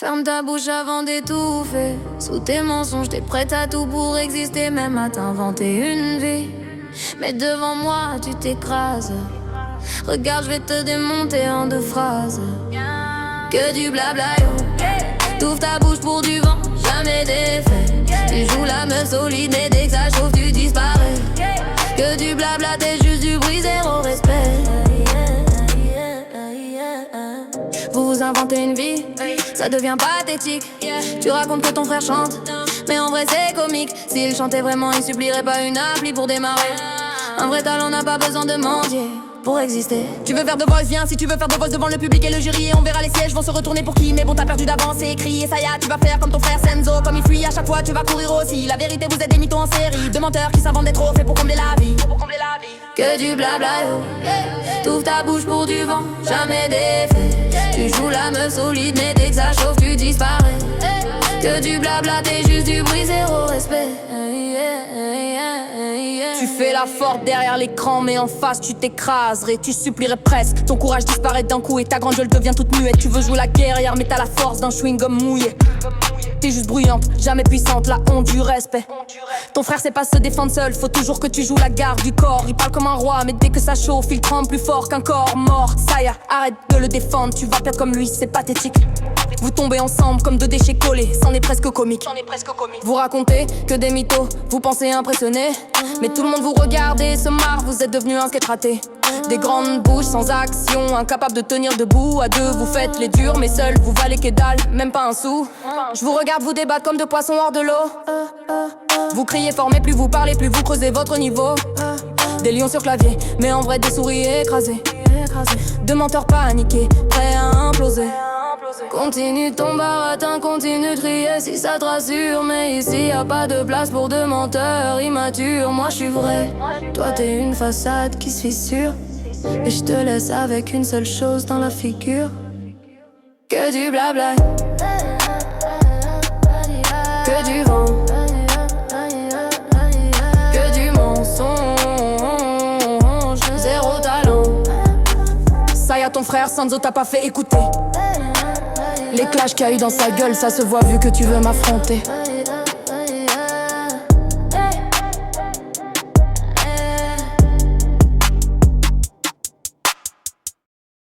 Ferme ta bouche avant d'étouffer. Sous tes mensonges, t'es prête à tout pour exister, même à t'inventer une vie. Mais devant moi, tu t'écrases. Regarde, je vais te démonter en 2 phrases. Que du blabla yo. T'ouvres ta bouche pour du vent, jamais d'effet. Tu joues la meuf solide, mais dès que ça chauffe, tu disparais. Que du blabla, t'es juste du bruit, zéro respect. Vous inventez une vie, ça devient pathétique. Tu racontes que ton frère chante, mais en vrai c'est comique. S'il chantait vraiment, il supplierait pas une appli pour démarrer. Un vrai talent n'a pas besoin de mendier pour exister. Tu veux faire de Voice, viens. Si tu veux faire de Voice devant le public et le jury, et on verra les sièges vont se retourner pour qui. Mais bon, t'as perdu d'avance, c'est écrit. Et ça y est, tu vas faire comme ton frère Senzo. Comme il fuit à chaque fois, tu vas courir aussi. La vérité, vous êtes des mythos en série, de menteurs qui s'inventent des trophées pour combler la vie. Que du blabla yo. T'ouvres ta bouche pour du vent, jamais d'effet. Tu joues la meuf solide, mais dès que ça chauffe, tu disparais. Que du blabla, t'es juste du bruit, zéro respect. Tu fais la forte derrière l'écran, mais en face tu t'écraserais. Tu supplierais presque, ton courage disparaît d'un coup. Et ta grande gueule devient toute muette. Tu veux jouer la guerrière, mais t'as la force d'un chewing-gum mouillé. T'es juste bruyante, jamais puissante, la honte du respect. Ton frère sait pas se défendre seul, faut toujours que tu joues la garde du corps. Il parle comme un roi, mais dès que ça chauffe, il tremble plus fort qu'un corps mort. Ça y est, arrête de le défendre, tu vas perdre comme lui, c'est pathétique. Vous tombez ensemble comme 2 déchets collés, c'en est presque comique. Vous racontez que des mythos, vous pensez impressionner. Mais tout le monde vous regarde et se marre, vous êtes devenu un sketch raté. Des grandes bouches sans action, incapables de tenir debout. À 2 vous faites les durs, mais seuls vous valez que dalle, même pas un sou. Je vous regarde vous débattre comme 2 poissons hors de l'eau. Vous criez fort mais plus vous parlez, plus vous creusez votre niveau. Des lions sur clavier, mais en vrai des souris écrasées. 2 menteurs paniqués, prêts à imploser. Continue ton baratin, continue de crier si ça te rassure. Mais ici y'a pas de place pour 2 menteurs immatures. Moi je suis vrai, toi t'es une façade qui se fissure. Et je te laisse avec une seule chose dans la figure. Que du blabla, que du vent, que du mensonge, zéro talent. Ça y a ton frère Sanzo t'a pas fait écouter. Les clashs qu'il y a eu dans sa gueule, ça se voit vu que tu veux m'affronter.